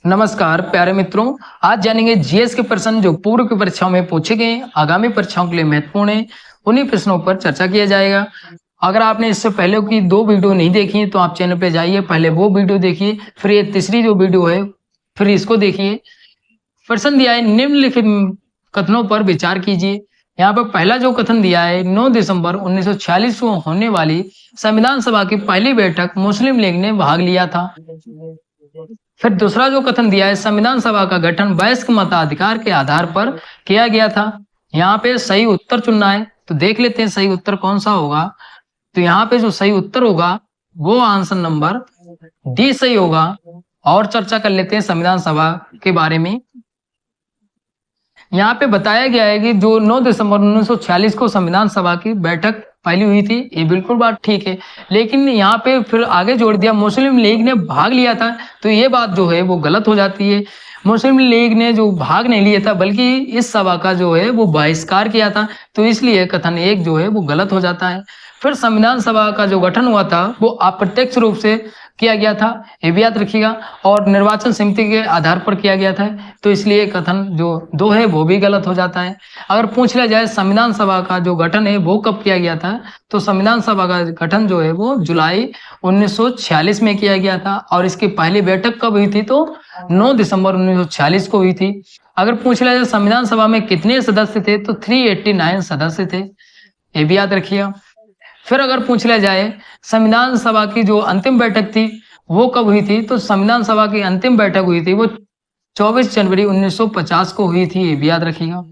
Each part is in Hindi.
नमस्कार प्यारे मित्रों। आज जानेंगे जीएस के प्रश्न जो पूर्व की परीक्षाओं में पूछे गए आगामी परीक्षाओं के लिए महत्वपूर्ण है। उन्हीं प्रश्नों पर चर्चा किया जाएगा। अगर आपने इससे पहले की 2 वीडियो नहीं देखी तो आप चैनल पे जाइए, पहले वो वीडियो देखिए, फिर ये तीसरी जो वीडियो है फिर इसको देखिए। प्रश्न दिया है निम्नलिखित कथनों पर विचार कीजिए। यहाँ पर पहला जो कथन दिया है 9 दिसंबर 1946 को होने वाली संविधान सभा की पहली बैठक मुस्लिम लीग ने भाग लिया था। फिर दूसरा जो कथन दिया है संविधान सभा का गठन वयस्क मताधिकार के आधार पर किया गया था। यहाँ पे सही उत्तर चुनना है, तो देख लेते हैं सही उत्तर कौन सा होगा। तो यहाँ पे जो सही उत्तर होगा वो आंसर नंबर डी सही होगा। और चर्चा कर लेते हैं संविधान सभा के बारे में। यहाँ पे बताया गया है कि जो 9 दिसंबर 1946 को संविधान सभा की बैठक पहली हुई थी, ये बिल्कुल बात ठीक है, लेकिन यहाँ पे फिर आगे जोड़ दिया मुस्लिम लीग ने भाग लिया था, तो ये बात जो है वो गलत हो जाती है। मुस्लिम लीग ने जो भाग नहीं लिया था बल्कि इस सभा का जो है वो बहिष्कार किया था, तो इसलिए कथन 1 जो है वो गलत हो जाता है। फिर संविधान सभा का जो गठन हुआ था वो अप्रत्यक्ष रूप से किया गया था, ये भी याद रखिएगा, और निर्वाचन समिति के आधार पर किया गया था, तो इसलिए कथन जो 2 है वो भी गलत हो जाता है। अगर पूछ लिया जाए संविधान सभा का जो गठन है वो कब किया गया था, तो संविधान सभा का गठन जो है वो जुलाई 1946 में किया गया था, और इसकी पहली बैठक कब हुई थी, तो 9 दिसंबर 1946 को हुई थी। अगर पूछ लिया जाए संविधान सभा में कितने सदस्य थे, तो 389 सदस्य थे, ये भी याद रखिएगा। फिर अगर पूछ लिया जाए संविधान सभा की जो अंतिम बैठक थी वो कब हुई थी, तो संविधान सभा की अंतिम बैठक हुई थी वो 24 जनवरी 1950 को हुई थी, ये भी याद रखिएगा।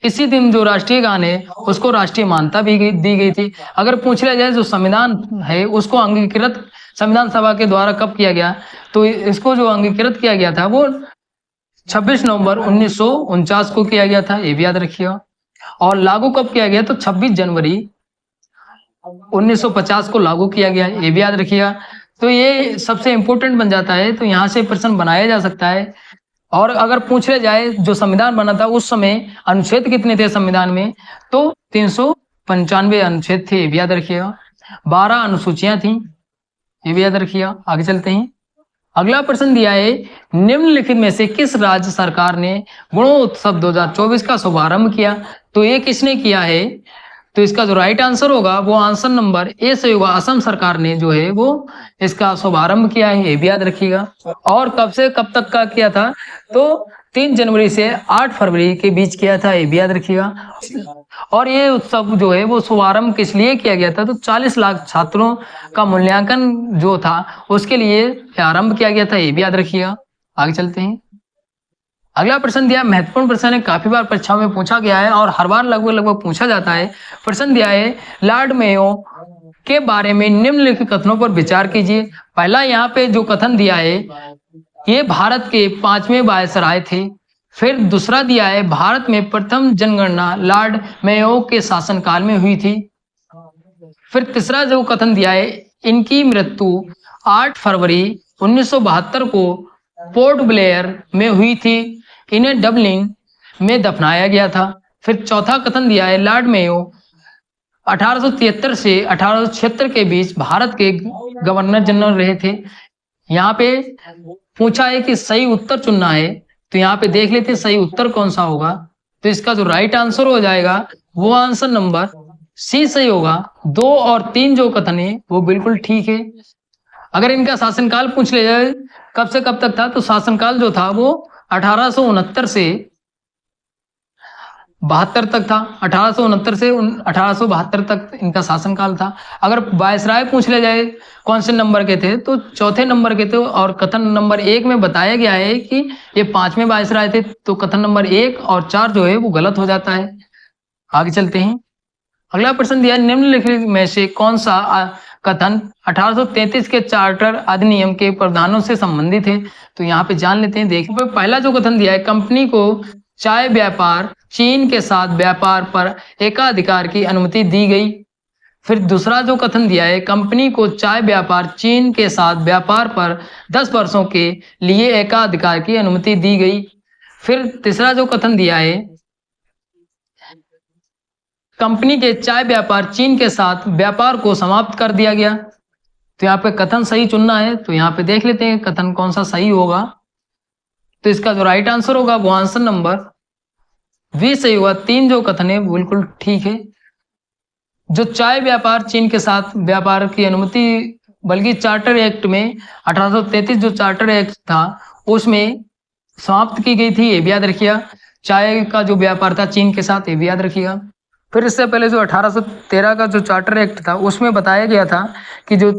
इसी दिन जो राष्ट्रीय गान है उसको राष्ट्रीय मान्यता भी दी गई थी। अगर पूछ लिया जाए जो संविधान है उसको अंगीकृत संविधान सभा के द्वारा कब किया गया, तो इसको जो अंगीकृत किया गया था वो 26 नवंबर 1949 को किया गया था, ये भी याद रखिएगा। और लागू कब किया गया, तो 26 जनवरी 1950 को लागू किया गया, ये भी याद रखिएगा। तो ये सबसे इंपॉर्टेंट बन जाता है, तो यहाँ से प्रश्न बनाया जा सकता है। और अगर पूछ लिया जाए जो संविधान बना था उस समय अनुच्छेद कितने थे संविधान में, तो 395 अनुच्छेद थे, ये भी याद रखिएगा। 12 अनुसूचियां थी, ये भी याद रखिएगा। आगे चलते हैं। अगला प्रश्न दिया है निम्नलिखित में से किस राज्य सरकार ने गुणोत्सव 2024 का शुभारंभ किया, तो ये किसने किया है, तो इसका जो राइट आंसर होगा वो आंसर नंबर ए से होगा। असम सरकार ने जो है वो इसका शुभारंभ किया है, ये भी याद रखिएगा। और कब से कब तक का किया था, तो 3 जनवरी से 8 फरवरी के बीच किया था, ये भी याद रखिएगा। और ये उत्सव जो है वो शुभारंभ किस लिए किया गया था, तो 40 लाख छात्रों का मूल्यांकन जो था उसके लिए आरंभ किया गया था, ये भी याद रखिएगा। आगे चलते हैं। अगला प्रश्न दिया महत्वपूर्ण प्रश्न है, काफी बार परीक्षाओं में पूछा गया है और हर बार लगभग पूछा जाता है। प्रश्न दिया है लॉर्ड मेयो के बारे में निम्नलिखित कथनों पर विचार कीजिए। पहला यहाँ पे जो कथन दिया है ये भारत के 5वें वायसराय थे। फिर दूसरा दिया है भारत में प्रथम जनगणना लॉर्ड मेयो के शासनकाल में हुई थी। फिर तीसरा जो कथन दिया है इनकी मृत्यु 8 फरवरी 1972 को पोर्ट ब्लेयर में हुई थी, इन्हें डबलिन में दफनाया गया था। फिर चौथा कथन दिया है लॉर्ड मेयो 1873 से 1876 के बीच भारत के गवर्नर जनरल रहे थे। यहाँ पे पूछा है कि सही उत्तर चुनना है, तो यहाँ पे देख लेते हैं सही उत्तर कौन सा होगा। तो इसका जो राइट आंसर हो जाएगा वो आंसर नंबर सी सही होगा। 2 और 3 जो कथन है वो बिल्कुल ठीक है। अगर इनका शासनकाल पूछ लिया जाए कब से कब तक था, तो शासनकाल जो था वो 1869 से 72 तक था। 1869 से 1872 तक इनका शासनकाल था। अगर वायसराय पूछ लिया जाए कौन से नंबर के थे, तो चौथे नंबर के थे। और कथन नंबर 1 में बताया गया है कि ये 5वें वायसराय थे, तो कथन नंबर 1 और 4 जो है वो गलत हो जाता है। आगे चलते हैं। अगला प्रश्न दिया निम्नलिखित में से कौन सा कथन 1833 के चार्टर अधिनियम के प्रावधानों से संबंधित है, तो यहाँ पे जान लेते हैं। देखिए पहला जो कथन दिया है कंपनी को चाय व्यापार चीन के साथ व्यापार पर एकाधिकार की अनुमति दी गई। फिर दूसरा जो कथन दिया है कंपनी को चाय व्यापार चीन के साथ व्यापार पर 10 वर्षों के लिए एकाधिकार की अनुमति दी गई। फिर तीसरा जो कथन दिया है कंपनी के चाय व्यापार चीन के साथ व्यापार को समाप्त कर दिया गया। तो यहाँ पे कथन सही चुनना है, तो यहाँ पे देख लेते हैं कथन कौन सा सही होगा। तो इसका जो राइट आंसर होगा वो आंसर नंबर बी सही होगा। 3 जो कथन है बिल्कुल ठीक है। जो चाय व्यापार चीन के साथ व्यापार की अनुमति, बल्कि चार्टर एक्ट में 1833 जो चार्टर एक्ट था उसमें समाप्त की गई थी, ये भी याद रखिएगा। चाय का जो व्यापार था चीन के साथ, ये भी याद रखिएगा। फिर इससे पहले जो 1813 का जो चार्टर एक्ट था उसमें बताया गया था कि जो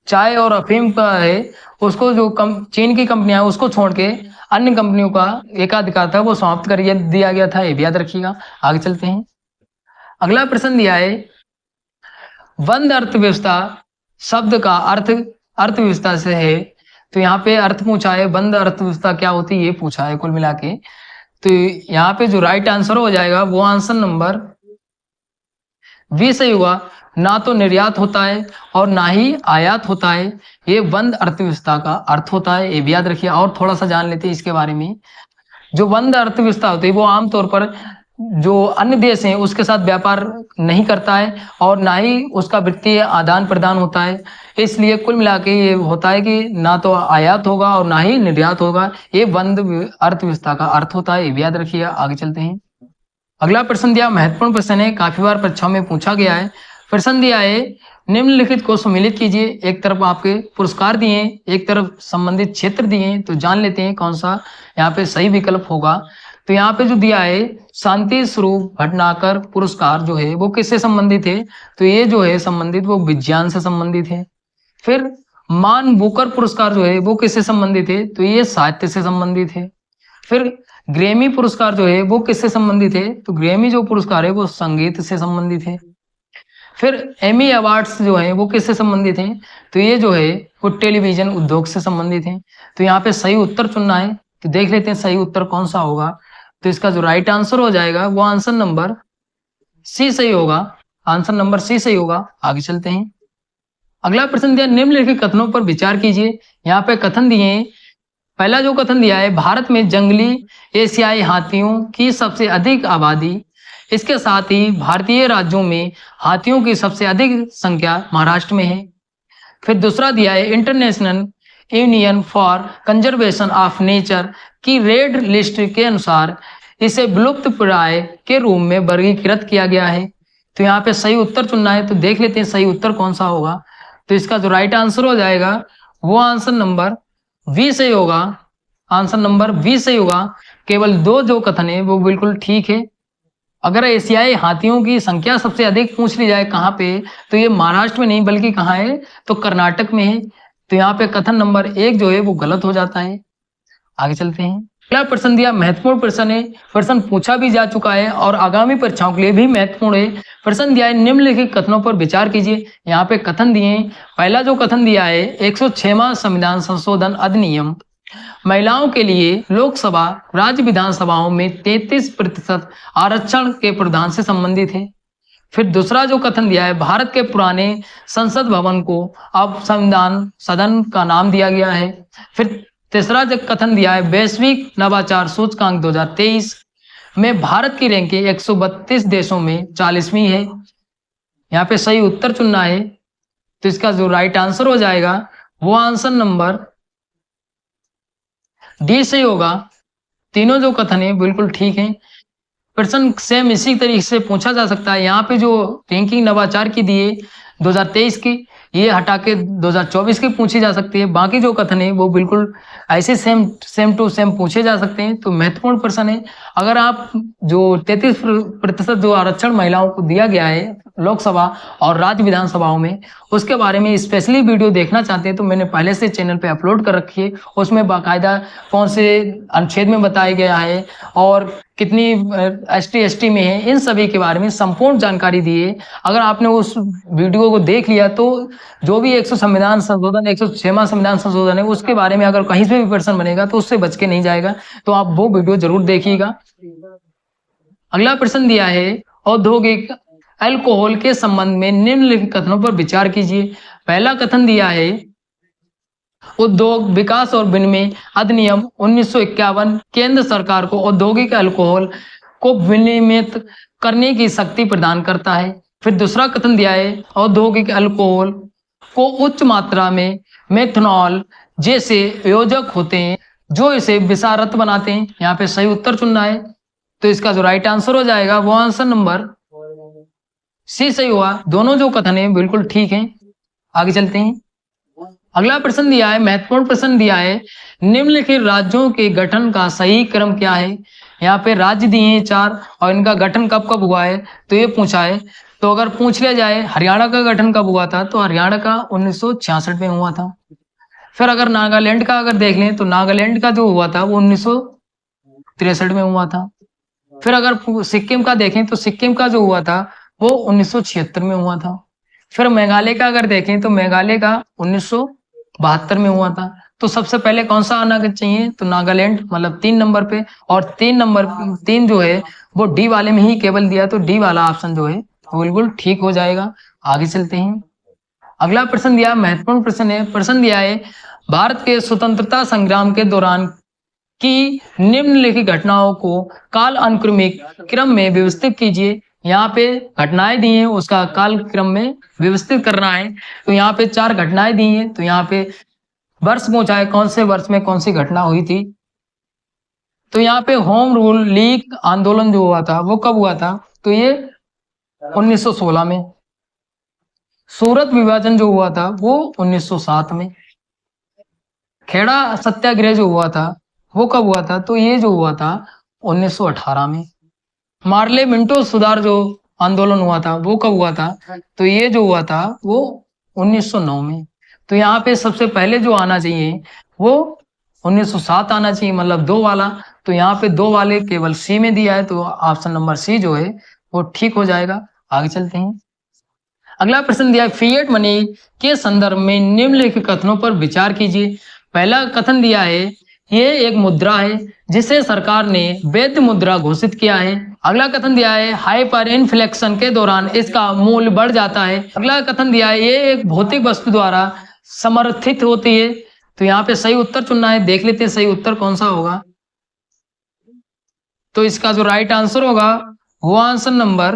चाय और अफीम का है उसको जो चीन की कंपनियां उसको छोड़ के अन्य कंपनियों का एकाधिकार था वो समाप्त कर दिया गया था, ये भी याद रखिएगा। आगे चलते हैं। अगला प्रश्न दिया है, बंद अर्थव्यवस्था शब्द का अर्थ अर्थव्यवस्था से है। तो यहाँ पे अर्थ पूछा है, बंद अर्थव्यवस्था क्या होती है ये पूछा है कुल मिला के। तो यहाँ पे जो राइट आंसर हो जाएगा वो आंसर नंबर बी सही होगा। ना तो निर्यात होता है और ना ही आयात होता है, ये बंद अर्थव्यवस्था का अर्थ होता है, ये भी याद रखिए। और थोड़ा सा जान लेते हैं इसके बारे में। जो बंद अर्थव्यवस्था होती है वो आमतौर पर जो अन्य देश हैं उसके साथ व्यापार नहीं करता है और ना ही उसका वित्तीय आदान प्रदान होता है। इसलिए कुल मिला के ये होता है कि ना तो आयात होगा और ना ही निर्यात होगा, ये बंद अर्थव्यवस्था का अर्थ होता है, ये भी याद रखिए। आगे चलते हैं। अगला प्रश्न दिया, महत्वपूर्ण प्रश्न है, काफी बार परीक्षाओं में पूछा गया है। प्रश्न दिया है, निम्नलिखित को सम्मिलित कीजिए। एक तरफ आपके पुरस्कार दिए, एक तरफ संबंधित क्षेत्र दिए, तो जान लेते हैं कौन सा यहाँ पे सही विकल्प होगा। तो यहाँ पे जो दिया है शांति स्वरूप भटनागर पुरस्कार जो है वो किससे संबंधित है? तो ये जो है संबंधित वो विज्ञान से संबंधित है। फिर मान बुकर पुरस्कार जो है वो किससे संबंधित है? तो ये साहित्य से संबंधित है। फिर ग्रैमी पुरस्कार जो है वो किससे संबंधित है? तो ग्रैमी जो पुरस्कार है वो संगीत से संबंधित है। फिर एमी अवार्ड्स जो है वो किससे संबंधित हैं? तो ये जो है वो टेलीविजन उद्योग से संबंधित हैं। तो यहाँ पे सही उत्तर चुनना है, तो देख लेते हैं सही उत्तर कौन सा होगा। तो इसका जो राइट आंसर हो जाएगा वो आंसर नंबर सी सही होगा। आंसर नंबर सी सही होगा। आगे चलते हैं। अगला प्रश्न दिया, निम्नलिखित कथनों पर विचार कीजिए। यहाँ पे कथन दिए हैं। पहला जो कथन दिया है, भारत में जंगली एशियाई हाथियों की सबसे अधिक आबादी, इसके साथ ही भारतीय राज्यों में हाथियों की सबसे अधिक संख्या महाराष्ट्र में है। फिर दूसरा दिया है, international union for conservation of nature की रेड लिस्ट के अनुसार इसे विलुप्त प्राय के रूप में वर्गीकृत किया गया है। तो यहाँ पे सही उत्तर चुनना है, तो देख लेते हैं सही उत्तर कौन सा होगा। तो इसका जो राइट आंसर हो जाएगा वो आंसर नंबर बी सही होगा। आंसर नंबर बी सही होगा। केवल 2 जो कथन है वो बिल्कुल ठीक है। अगर एशियाई हाथियों की संख्या सबसे अधिक पूछ ली जाए कहाँ पे, तो ये महाराष्ट्र में नहीं बल्कि कहाँ है, तो कर्नाटक में है। तो यहाँ पे कथन नंबर 1 जो है वो गलत हो जाता है। आगे चलते हैं। अगला प्रश्न दिया, महत्वपूर्ण प्रश्न है, प्रश्न पूछा भी जा चुका है और आगामी परीक्षाओं के लिए भी महत्वपूर्ण है। प्रश्न दिया है, निम्नलिखित कथनों पर विचार कीजिए। यहाँ पे कथन दिए हैं। पहला जो कथन दिया है, 106वां संविधान संशोधन अधिनियम महिलाओं के लिए लोकसभा राज्य विधानसभाओं में 33% आरक्षण के प्रावधान से संबंधित है। फिर दूसरा जो कथन दिया है, भारत के पुराने संसद भवन को अब संविधान सदन का नाम दिया गया है। फिर तीसरा जो कथन दिया है, वैश्विक नवाचार सूचकांक 2023 में भारत की रैंकिंग 132 देशों में 40वीं है। यहाँ पे सही उत्तर चुनना है, तो इसका जो राइट आंसर हो जाएगा वो आंसर नंबर डी सही होगा। तीनों जो कथन है बिल्कुल ठीक है। प्रश्न सेम इसी तरीके से पूछा जा सकता है। यहाँ पे जो रैंकिंग नवाचार की दी है 2023 की, ये हटा के 2024 की पूछी जा सकती है। बाकी जो कथन है वो बिल्कुल ऐसे सेम टू सेम पूछे जा सकते हैं। तो महत्वपूर्ण प्रश्न है। अगर आप जो 33% जो आरक्षण महिलाओं को दिया गया है लोकसभा और राज्य विधानसभाओं में, उसके बारे में स्पेशली वीडियो देखना चाहते हैं तो मैंने पहले से चैनल पे अपलोड कर रखी है। उसमें बाकायदा कौन से अनुच्छेद में बताया गया है और कितनी ST में है, इन सभी के बारे में संपूर्ण जानकारी दी है। अगर आपने उस वीडियो को देख लिया तो जो भी 106वां संविधान संशोधन है उसके बारे में अगर कहीं से भी प्रश्न बनेगा तो उससे बच के नहीं जाएगा। तो आप वो वीडियो जरूर देखिएगा। अगला प्रश्न दिया है, औद्योगिक अल्कोहल के संबंध में निम्नलिखित कथनों पर विचार कीजिए। पहला कथन दिया है, उद्योग विकास और विनिमय अधिनियम 1951 केंद्र सरकार को औद्योगिक अल्कोहल को विनियमित करने की शक्ति प्रदान करता है। फिर दूसरा कथन दिया है, औद्योगिक अल्कोहल को उच्च मात्रा में मेथनॉल जैसे योजक होते हैं जो इसे विषारत बनाते हैं। यहाँ पे सही उत्तर चुनना है। तो इसका जो राइट आंसर हो जाएगा वो आंसर नंबर सी सही हुआ। दोनों जो कथन है बिल्कुल ठीक है। आगे चलते हैं। अगला प्रश्न दिया है, महत्वपूर्ण प्रश्न दिया है, निम्नलिखित राज्यों के गठन का सही क्रम क्या है। यहाँ पे राज्य दिए हैं 4 और इनका गठन कब कब हुआ है तो ये पूछा है। तो अगर पूछ लिया जाए हरियाणा का गठन कब हुआ था तो हरियाणा का 1966 में हुआ था। फिर अगर नागालैंड का अगर देख लें तो नागालैंड का जो हुआ था वो 1963 में हुआ था। फिर अगर सिक्किम का देखें तो सिक्किम का जो हुआ था वो 1976 में हुआ था। फिर मेघालय का अगर देखें तो मेघालय का 1972 में हुआ था। तो सबसे पहले कौन सा आना चाहिए तो नागालैंड, मतलब 3 नंबर पे। और 3 जो है वो डी वाले में ही केवल दिया, तो डी वाला ऑप्शन जो है वो बिल्कुल ठीक हो जाएगा। आगे चलते हैं। अगला प्रश्न दिया, महत्वपूर्ण प्रश्न है। प्रश्न दिया है, भारत के स्वतंत्रता संग्राम के दौरान की निम्नलिखित घटनाओं को काल अनुक्रमिक क्रम में व्यवस्थित कीजिए। यहाँ पे घटनाएं दी हैं, उसका काल क्रम में व्यवस्थित करना है। तो यहाँ पे 4 घटनाएं दी हैं। तो यहाँ पे वर्ष पूछा है, कौन से वर्ष में कौन सी घटना हुई थी। तो यहाँ पे होम रूल लीग आंदोलन जो हुआ था वो कब हुआ था तो ये 1916 में। सूरत विभाजन जो हुआ था वो 1907 में। खेड़ा सत्याग्रह जो हुआ था वो कब हुआ था तो ये जो हुआ था 1918 में। मार्ले मिंटो सुधार जो आंदोलन हुआ था वो कब हुआ था तो ये जो हुआ था वो 1909 में। तो यहाँ पे सबसे पहले जो आना चाहिए वो 1907 आना चाहिए, मतलब 2 वाला। तो यहाँ पे 2 वाले केवल सी में दिया है, तो ऑप्शन नंबर सी जो है वो ठीक हो जाएगा। आगे चलते हैं। अगला प्रश्न दिया है, फिएट मनी के संदर्भ में निम्नलिखित कथनों पर विचार कीजिए। पहला कथन दिया है, ये एक मुद्रा है जिसे सरकार ने वैध मुद्रा घोषित किया है। अगला कथन दिया है, हाइपर इन्फ्लेक्शन के दौरान इसका मूल्य बढ़ जाता है। अगला कथन दिया है, ये एक भौतिक वस्तु द्वारा समर्थित होती है। तो यहाँ पे सही उत्तर चुनना है। देख लेते हैं सही उत्तर कौन सा होगा। तो इसका जो राइट आंसर होगा वो आंसर नंबर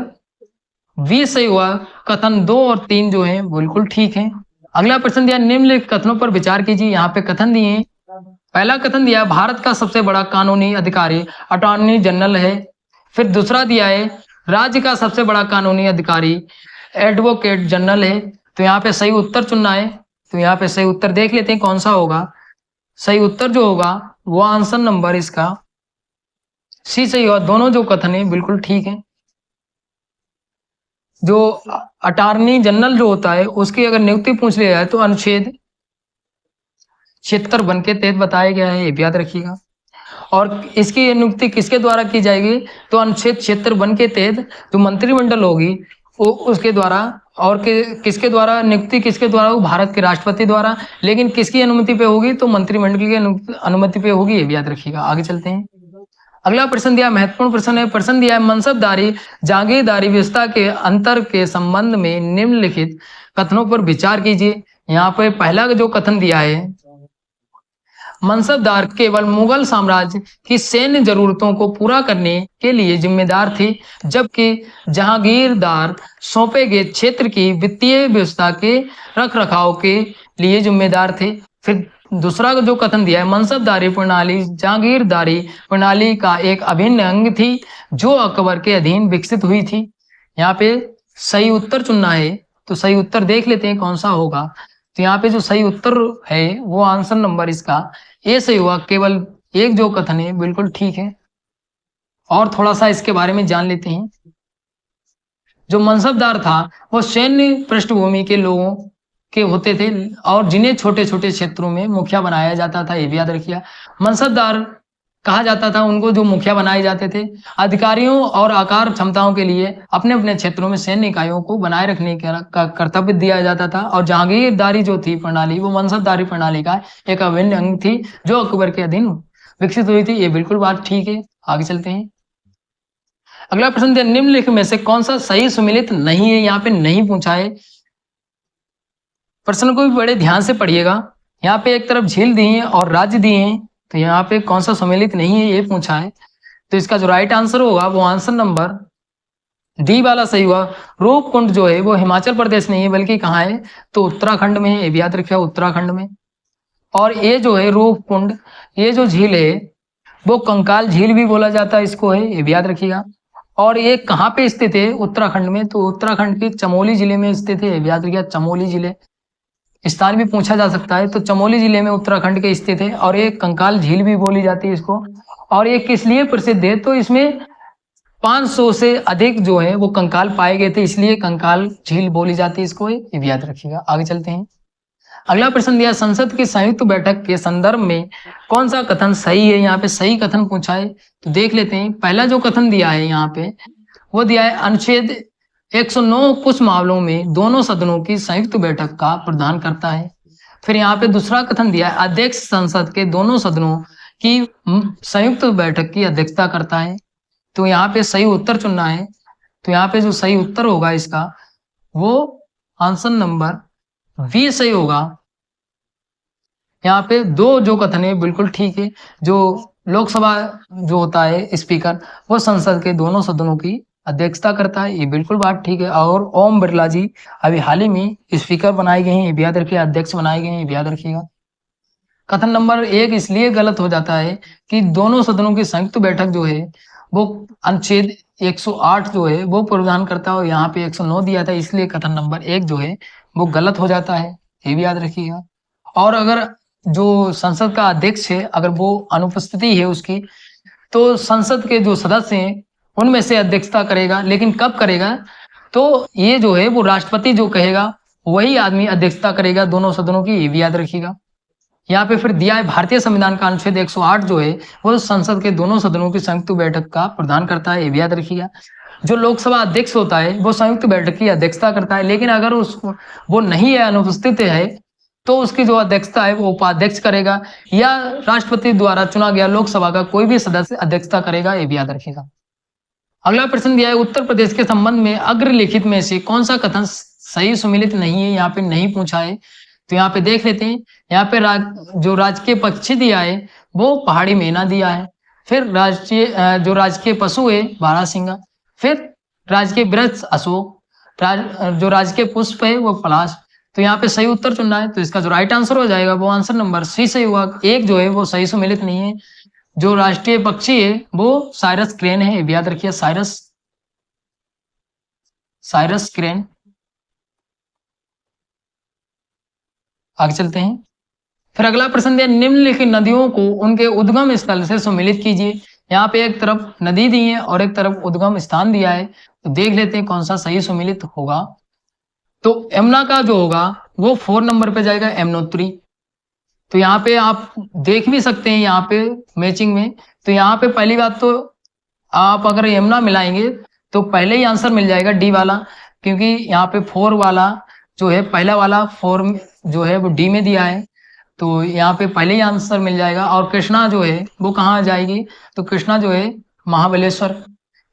बी सही हुआ। कथन 2 और 3 जो है बिल्कुल ठीक है। अगला प्रश्न दिया, निम्नलिखित कथनों पर विचार कीजिए। यहाँ पे कथन दिए हैं। पहला कथन दिया, भारत का सबसे बड़ा कानूनी अधिकारी अटॉर्नी जनरल है। फिर दूसरा दिया है, राज्य का सबसे बड़ा कानूनी अधिकारी एडवोकेट जनरल है। तो यहाँ पे सही उत्तर चुनना है। तो यहाँ पे सही उत्तर देख लेते हैं कौन सा होगा। सही उत्तर जो होगा वो आंसर नंबर इसका सी सही होगा। दोनों जो कथन है बिल्कुल ठीक है। जो अटॉर्नी जनरल जो होता है उसकी अगर नियुक्ति पूछ लिया जाए तो अनुच्छेद 76 के तहत बताया गया है, ये भी याद रखिएगा। और इसकी नियुक्ति किसके द्वारा की जाएगी तो अनुच्छेद 76 के तहत जो मंत्रिमंडल होगी वो उसके द्वारा। और किसके द्वारा नियुक्ति किसके द्वारा हो, भारत के राष्ट्रपति द्वारा। लेकिन किसकी अनुमति पे होगी तो मंत्रिमंडल की अनुमति पे होगी, ये भी याद रखिएगा। आगे चलते हैं। अगला प्रश्न दिया, महत्वपूर्ण प्रश्न है। प्रश्न दिया है, मनसबदारी जागीरदारी व्यवस्था के अंतर के संबंध में निम्नलिखित कथनों पर विचार कीजिए। यहाँ पे पहला जो कथन दिया है, मनसबदार केवल मुगल साम्राज्य की सैन्य जरूरतों को पूरा करने के लिए जिम्मेदार थे, जबकि जहांगीरदार सौंपे गए क्षेत्र की वित्तीय व्यवस्था के रखरखाव के लिए जिम्मेदार थे। फिर दूसरा जो कथन दिया है, मनसबदारी प्रणाली जागीरदारी प्रणाली का एक अभिन्न अंग थी जो अकबर के अधीन विकसित हुई थी। यहाँ पे सही उत्तर चुनना है। तो सही उत्तर देख लेते हैं कौन सा होगा। तो यहाँ पे जो सही उत्तर है वो आंसर नंबर इसका ए सही हुआ। केवल एक जो कथन है बिल्कुल ठीक है। और थोड़ा सा इसके बारे में जान लेते हैं। जो मनसबदार था वो सैन्य पृष्ठभूमि के लोगों के होते थे और जिन्हें छोटे छोटे क्षेत्रों में मुखिया बनाया जाता था, ये भी याद रखिए। मनसबदार कहा जाता था उनको जो मुखिया बनाए जाते थे। अधिकारियों और आकार क्षमताओं के लिए अपने अपने क्षेत्रों में सैन्य इकाइयों को बनाए रखने का कर्तव्य दिया जाता था। और जहांगीरदारी जो थी प्रणाली वो मनसबदारी प्रणाली का एक अभिन्न अंग थी जो अकबर के अधीन विकसित हुई थी, ये बिल्कुल बात ठीक है। आगे चलते हैं। अगला प्रश्न दिया, निम्नलिखित में से कौन सा सही सुमेलित नहीं है। यहाँ पे नहीं पूछा है। प्रश्न को भी बड़े ध्यान से पढ़िएगा। यहाँ पे एक तरफ झील दी है और राज्य दिए हैं, तो यहाँ पे कौन सा सम्मिलित नहीं है ये पूछा है। तो इसका जो राइट आंसर होगा वो आंसर नंबर डी वाला सही हुआ। रूपकुंड जो है वो हिमाचल प्रदेश नहीं है बल्कि कहाँ है तो उत्तराखंड में है, ये भी याद रखिए उत्तराखंड में। और ये जो है रूपकुंड, ये जो झील है वो कंकाल झील भी बोला जाता है इसको, है ये भी याद रखिएगा। और ये कहाँ पे स्थित है? उत्तराखंड में। तो उत्तराखंड के चमोली जिले में स्थित है, ये भी याद रखिएगा, चमोली जिले। स्थान भी पूछा जा सकता है, तो चमोली जिले में उत्तराखंड के स्थित है। और ये कंकाल झील भी बोली जाती है इसको। और ये किस लिए प्रसिद्ध है? तो इसमें 500 से अधिक जो है वो कंकाल पाए गए थे, इसलिए कंकाल झील बोली जाती है इसको, ये भी याद रखिएगा। आगे चलते हैं। अगला प्रश्न दिया, संसद की संयुक्त बैठक के संदर्भ में कौन सा कथन सही है? यहाँ पे सही कथन पूछा है, तो देख लेते हैं। पहला जो कथन दिया है यहाँ पे वो दिया है, अनुच्छेद 109 कुछ मामलों में दोनों सदनों की संयुक्त बैठक का प्रावधान करता है। फिर यहाँ पे दूसरा कथन दिया है, अध्यक्ष संसद के दोनों सदनों की संयुक्त बैठक की अध्यक्षता करता है। तो यहाँ पे सही उत्तर चुनना है। तो यहाँ पे जो सही उत्तर होगा इसका वो आंसर नंबर बी सही होगा। यहाँ पे दो जो कथन है बिल्कुल ठीक है। जो लोकसभा जो होता है स्पीकर, वो संसद के दोनों सदनों की अध्यक्षता करता है, ये बिल्कुल बात ठीक है। और ओम बिरला जी अभी हाल ही में स्पीकर बनाए गए हैं, ये भी याद रखिए, अध्यक्ष बनाए गए हैं, ये भी याद रखिएगा। कथन नंबर 1 इसलिए गलत हो जाता है कि दोनों सदनों की संयुक्त बैठक जो है वो अनुच्छेद 108 जो है वो प्रावधान करता है, और यहाँ पे 109 दिया था, इसलिए कथन नंबर 1 जो है वो गलत हो जाता है, ये भी याद रखिएगा। और अगर जो संसद का अध्यक्ष है अगर वो अनुपस्थिति है उसकी, तो संसद के जो सदस्य हैं उनमें से अध्यक्षता करेगा। लेकिन कब करेगा? तो ये जो है वो राष्ट्रपति जो कहेगा वही आदमी अध्यक्षता करेगा दोनों सदनों की, ये भी याद रखिएगा। यहाँ पे फिर दिया है, भारतीय संविधान का अनुच्छेद 108 जो है वो संसद के दोनों सदनों की संयुक्त बैठक का प्रदान करता है, ये भी याद रखिएगा। जो लोकसभा अध्यक्ष होता है वो संयुक्त बैठक की अध्यक्षता करता है, लेकिन अगर वो नहीं है, अनुपस्थित है, तो उसकी जो अध्यक्षता है वो उपाध्यक्ष करेगा, या राष्ट्रपति द्वारा चुना गया लोकसभा का कोई भी सदस्य अध्यक्षता करेगा, ये भी याद रखिएगा। अगला प्रश्न दिया है, उत्तर प्रदेश के संबंध में अग्रलिखित में से कौन सा कथन सही सुमिलित नहीं है? यहाँ पे नहीं पूछा है, तो यहाँ पे देख लेते हैं। यहाँ पे जो राजकीय पक्षी दिया है वो पहाड़ी मैना दिया है। फिर जो राजकीय पशु है बारहसिंगा। फिर राजकीय वृक्ष अशोक। जो राजकीय पुष्प है वो पलाश। तो यहाँ पे सही उत्तर चुनना है, तो इसका जो राइट आंसर हो जाएगा वो आंसर नंबर सी सही हुआ। एक जो है वो सही सुमिलित नहीं है। जो राष्ट्रीय पक्षी है वो साइरस क्रेन है, याद रखिए, साइरस क्रेन। आगे चलते हैं। फिर अगला प्रश्न दिया, निम्नलिखित नदियों को उनके उद्गम स्थल से सुमिलित कीजिए। यहाँ पे एक तरफ नदी दी है और एक तरफ उद्गम स्थान दिया है, तो देख लेते हैं कौन सा सही सुमिलित होगा। तो यमुना का जो होगा वो 4 नंबर पे जाएगा, यमुनोत्री। तो यहाँ पे आप देख भी सकते हैं यहाँ पे मैचिंग में। तो यहाँ पे पहली बात तो आप अगर यमुना मिलाएंगे तो पहले ही आंसर मिल जाएगा डी वाला, क्योंकि यहाँ पे 4 वाला जो है, पहला वाला 4 जो है वो डी में दिया है, तो यहाँ पे पहले ही आंसर मिल जाएगा। और कृष्णा जो है वो कहाँ जाएगी? तो कृष्णा जो है महाबलेश्वर।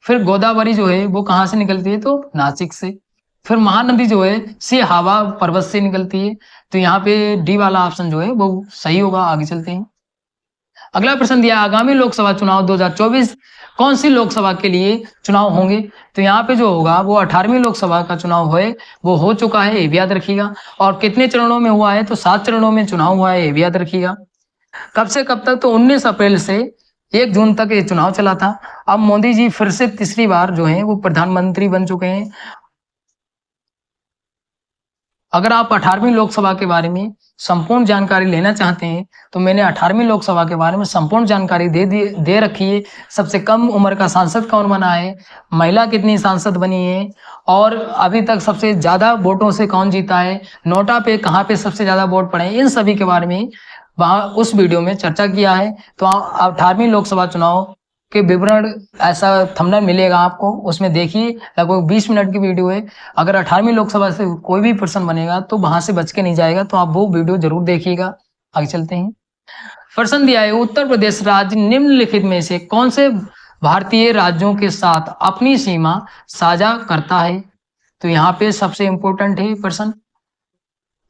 फिर गोदावरी जो है वो कहाँ से निकलती है? तो नासिक से। फिर महानदी जो है सिहावा पर्वत से निकलती है। तो यहाँ पे डी वाला ऑप्शन जो है वो सही होगा। आगे चलते हैं। अगला प्रश्न दिया, आगामी लोकसभा चुनाव 2024 कौन सी लोकसभा के लिए चुनाव होंगे? तो यहाँ पे जो होगा वो 18वीं लोकसभा का चुनाव है, वो हो चुका है, ये भी याद रखिएगा। और कितने चरणों में हुआ है? तो 7 चरणों में चुनाव हुआ है, ये भी याद रखिएगा। कब से कब तक? तो 19 अप्रैल से 1 जून तक ये चुनाव चला था। अब मोदी जी फिर से तीसरी बार जो है वो प्रधानमंत्री बन चुके हैं। अगर आप 18वीं लोकसभा के बारे में संपूर्ण जानकारी लेना चाहते हैं तो मैंने 18वीं लोकसभा के बारे में संपूर्ण जानकारी दे रखी है। सबसे कम उम्र का सांसद कौन बना है, महिला कितनी सांसद बनी है, और अभी तक सबसे ज़्यादा वोटों से कौन जीता है, नोटा पे कहाँ पे सबसे ज़्यादा वोट पड़े, इन सभी के बारे में वहाँ उस वीडियो में चर्चा किया है। तो 18वीं लोकसभा चुनाव के विवरण ऐसा थंबनेल मिलेगा आपको, उसमें देखिए, लगभग 20 मिनट की वीडियो है। अगर 18वीं लोकसभा से कोई भी प्रश्न बनेगा तो वहां से बच के नहीं जाएगा, तो आप वो वीडियो जरूर देखिएगा। आगे चलते हैं। प्रश्न दिया है, उत्तर प्रदेश राज्य निम्नलिखित में से कौन से भारतीय राज्यों के साथ अपनी सीमा साझा करता है? तो यहाँ पे सबसे इंपॉर्टेंट है प्रश्न।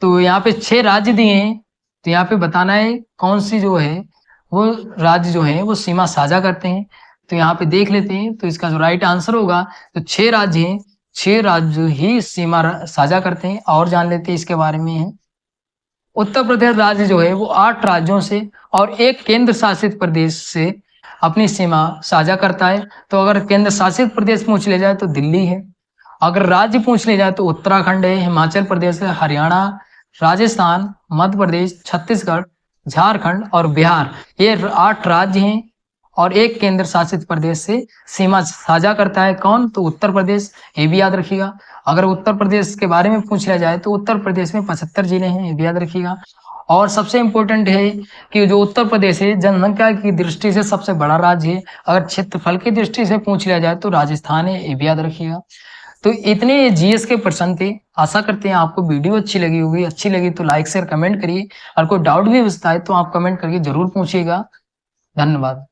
तो यहाँ पे 6 राज्य दिए हैं, तो यहाँ पे बताना है कौन सी जो है वो राज्य जो है वो सीमा साझा करते हैं। तो यहाँ पे देख लेते हैं, तो इसका जो राइट आंसर होगा, तो 6 राज्य हैं, 6 राज्य ही सीमा साझा करते हैं। और जान लेते हैं इसके बारे में है। उत्तर प्रदेश राज्य जो है वो 8 राज्यों से और एक केंद्र शासित प्रदेश से अपनी सीमा साझा करता है। तो अगर केंद्र शासित प्रदेश पूछ लिया जाए तो दिल्ली है, अगर राज्य पूछ लिया जाए तो उत्तराखंड है, हिमाचल प्रदेश है, हरियाणा, राजस्थान, मध्य प्रदेश, छत्तीसगढ़, झारखंड और बिहार, ये 8 राज्य हैं और एक केंद्र शासित प्रदेश से सीमा साझा करता है। कौन? तो उत्तर प्रदेश। ये भी याद रखिएगा। अगर उत्तर प्रदेश के बारे में पूछ लिया जाए तो उत्तर प्रदेश में 75 जिले हैं, ये भी याद रखिएगा। और सबसे इम्पोर्टेंट है कि जो उत्तर प्रदेश है जनसंख्या की दृष्टि से सबसे बड़ा राज्य है। अगर क्षेत्रफल की दृष्टि से पूछ लिया जाए तो राजस्थान है, ये भी याद रखिएगा। तो इतने जीएस के प्रश्न थे। आशा करते हैं आपको वीडियो अच्छी लगी होगी। अच्छी लगी तो लाइक शेयर कमेंट करिए और कोई डाउट भी बचता है तो आप कमेंट करके जरूर पूछिएगा। धन्यवाद।